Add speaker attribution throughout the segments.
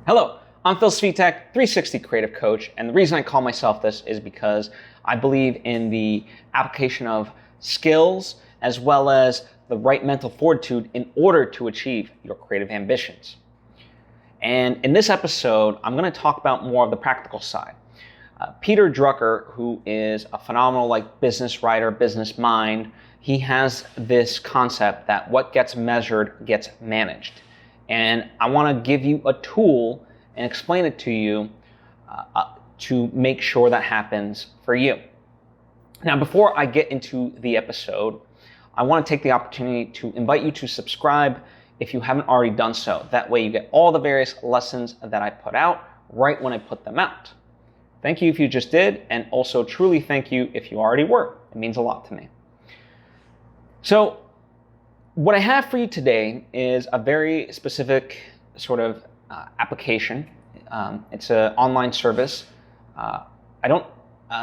Speaker 1: Hello, I'm Svitek, 360 Creative Coach, and the reason I call myself this is because I believe in the application of skills as well as the right mental fortitude in order to achieve your creative ambitions. And in this episode, I'm going to talk about more of the practical side. Peter Drucker, who is a phenomenal business writer, business mind, he has this concept that what gets measured gets managed. And I want to give you a tool and explain it to you to make sure that happens for you. Now, before I get into the episode, I want to take the opportunity to invite you to subscribe if you haven't already done so. That way you get all the various lessons that I put out right when I put them out. Thank you if you just did, and also truly thank you if you already were. It means a lot to me. So, what I have for you today is a very specific sort of application. It's an online service. I don't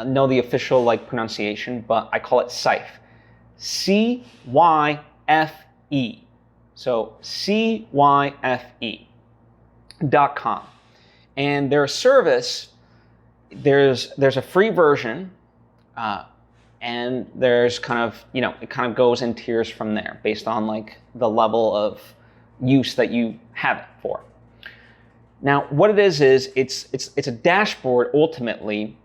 Speaker 1: know the official pronunciation, but I call it cyfe. C-Y-F-E. So cyfe.com. And their service, there's a free version, and there's it kind of goes in tiers from there based on the level of use that you have it for. Now, what it is it's a dashboard ultimately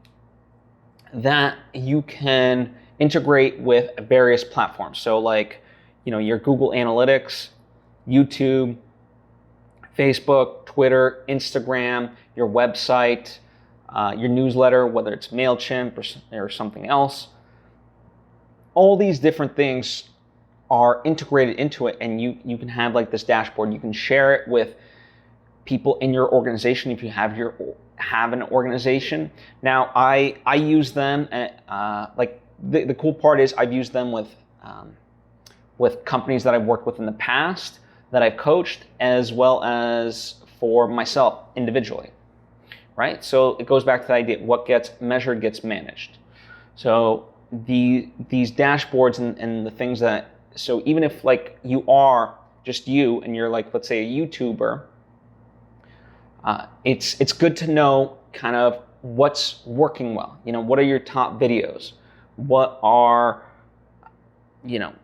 Speaker 1: that you can integrate with various platforms. So your Google Analytics, YouTube, Facebook, Twitter, Instagram, your website, your newsletter, whether it's MailChimp or something else. All these different things are integrated into it, and you can have this dashboard. You can share it with people in your organization if you have an organization. Now, I use them. The cool part is I've used them with companies that I've worked with in the past that I've coached, as well as for myself individually. Right? So it goes back to the idea: what gets measured gets managed. So these dashboards and the things that, so even if you are just you and you're let's say a YouTuber, it's good to know kind of what's working well. What are your top videos? What are,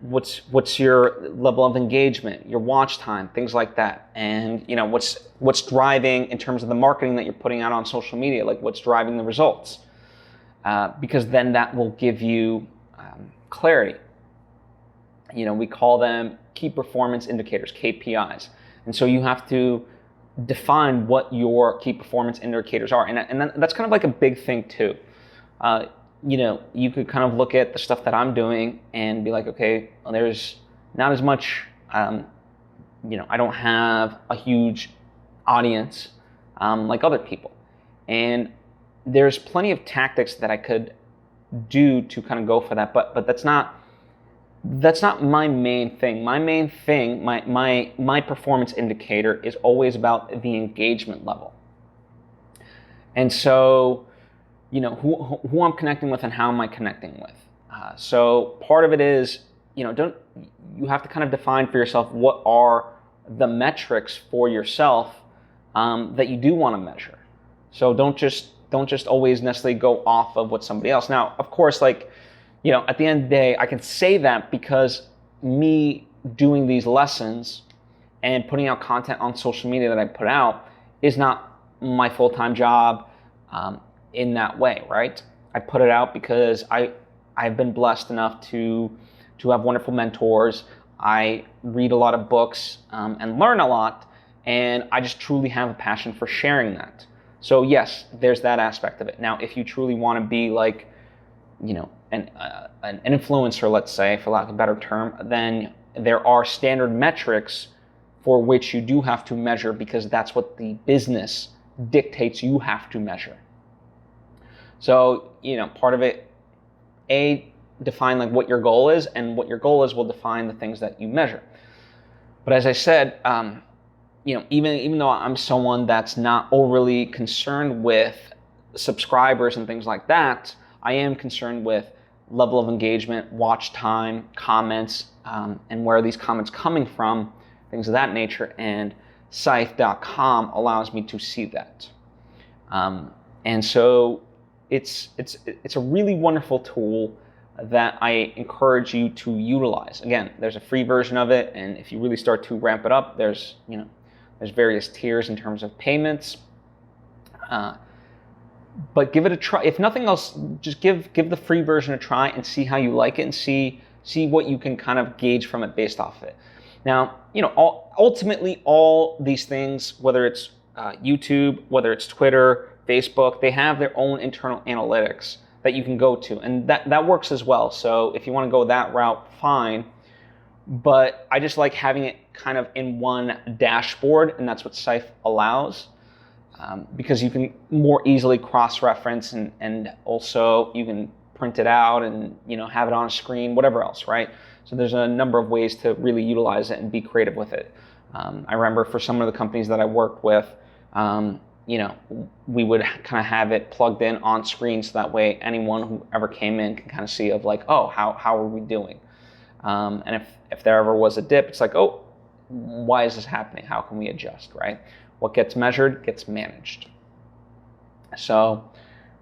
Speaker 1: what's your level of engagement, your watch time, things like that. And what's driving in terms of the marketing that you're putting out on social media, what's driving the results. Because then that will give you clarity. We call them key performance indicators, KPIs. And so you have to define what your key performance indicators are. And that's kind of a big thing too. You could kind of look at the stuff that I'm doing and be okay, well, there's not as much, I don't have a huge audience like other people. And there's plenty of tactics that I could do to kind of go for that, but that's not my main thing. My main thing, my performance indicator is always about the engagement level. And so, who I'm connecting with and how am I connecting with. So part of it is, you have to kind of define for yourself what are the metrics for yourself that you do want to measure. So don't just always necessarily go off of what somebody else. Now, of course, at the end of the day, I can say that because me doing these lessons and putting out content on social media that I put out is not my full-time job in that way, right? I put it out because I've been blessed enough to have wonderful mentors. I read a lot of books and learn a lot, and I just truly have a passion for sharing that. So yes, there's that aspect of it. Now, if you truly want to be an influencer, let's say, for lack of a better term, then there are standard metrics for which you do have to measure because that's what the business dictates you have to measure. So, part of it, define what your goal is, and what your goal is will define the things that you measure. But as I said, even though I'm someone that's not overly concerned with subscribers and things like that, I am concerned with level of engagement, watch time, comments, and where are these comments coming from, things of that nature. And cyfe.com allows me to see that. And so it's a really wonderful tool that I encourage you to utilize. Again, there's a free version of it, and if you really start to ramp it up, there's various tiers in terms of payments. But give it a try. If nothing else, just give the free version a try and see how you like it, and see what you can kind of gauge from it based off of it. Now, ultimately all these things, whether it's YouTube, whether it's Twitter, Facebook, they have their own internal analytics that you can go to, and that works as well. So if you want to go that route, fine. But I just like having it kind of in one dashboard, and that's what Cyfe allows, because you can more easily cross-reference, and also you can print it out and have it on a screen, whatever else, right? So there's a number of ways to really utilize it and be creative with it. I remember for some of the companies that I worked with, we would kind of have it plugged in on screen, so that way anyone who ever came in can kind of see of like, oh, how are we doing? And if there ever was a dip, it's like, oh, why is this happening? How can we adjust, right? What gets measured gets managed. So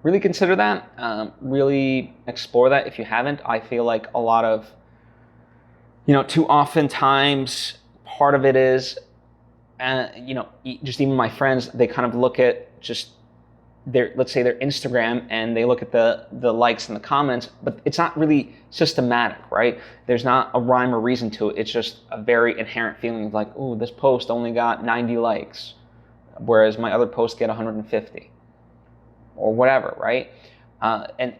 Speaker 1: really consider that. Really explore that if you haven't. I feel like a lot of, too often times, part of it is, just even my friends, they kind of look at just let's say their Instagram, and they look at the likes and the comments, but it's not really systematic, right? There's not a rhyme or reason to it. It's just a very inherent feeling of like, oh, this post only got 90 likes, whereas my other posts get 150 or whatever, right? And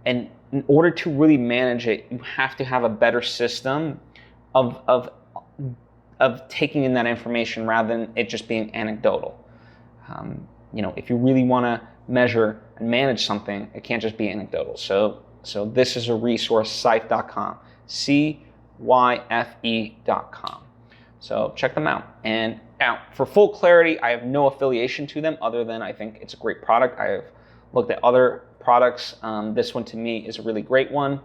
Speaker 1: in order to really manage it, you have to have a better system of taking in that information rather than it just being anecdotal. If you really want to measure and manage something, it can't just be anecdotal. So this is a resource, cyfe.com, cyfe.com. So check them out. And now, for full clarity, I have no affiliation to them other than I think it's a great product. I have looked at other products. This one to me is a really great one.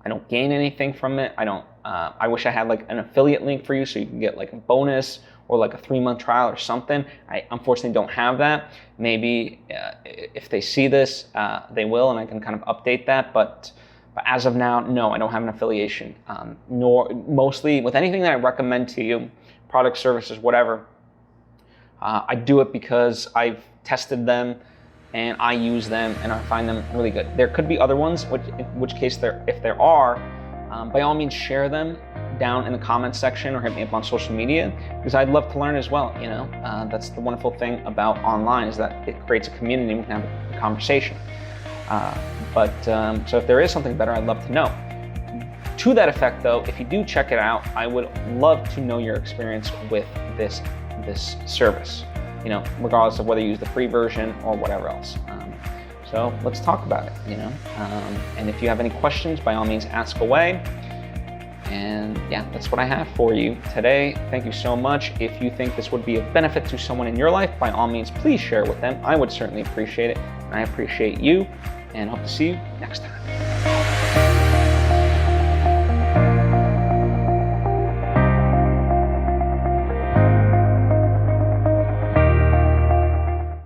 Speaker 1: I don't gain anything from it. I wish I had like an affiliate link for you so you can get like a bonus or like a 3-month trial or something. I unfortunately don't have that. Maybe if they see this, they will, and I can kind of update that. But as of now, no, I don't have an affiliation. Nor mostly with anything that I recommend to you, products, services, whatever, I do it because I've tested them and I use them and I find them really good. There could be other ones, in which case if there are, by all means share them down in the comments section or hit me up on social media, because I'd love to learn as well. That's the wonderful thing about online, is that it creates a community and we can have a conversation. So if there is something better, I'd love to know. To that effect though, if you do check it out, I would love to know your experience with this service, regardless of whether you use the free version or whatever else. So let's talk about it, and if you have any questions, by all means ask away. And yeah, that's what I have for you today. Thank you so much. If you think this would be of benefit to someone in your life, by all means, please share it with them. I would certainly appreciate it, and I appreciate you, and hope to see you next time.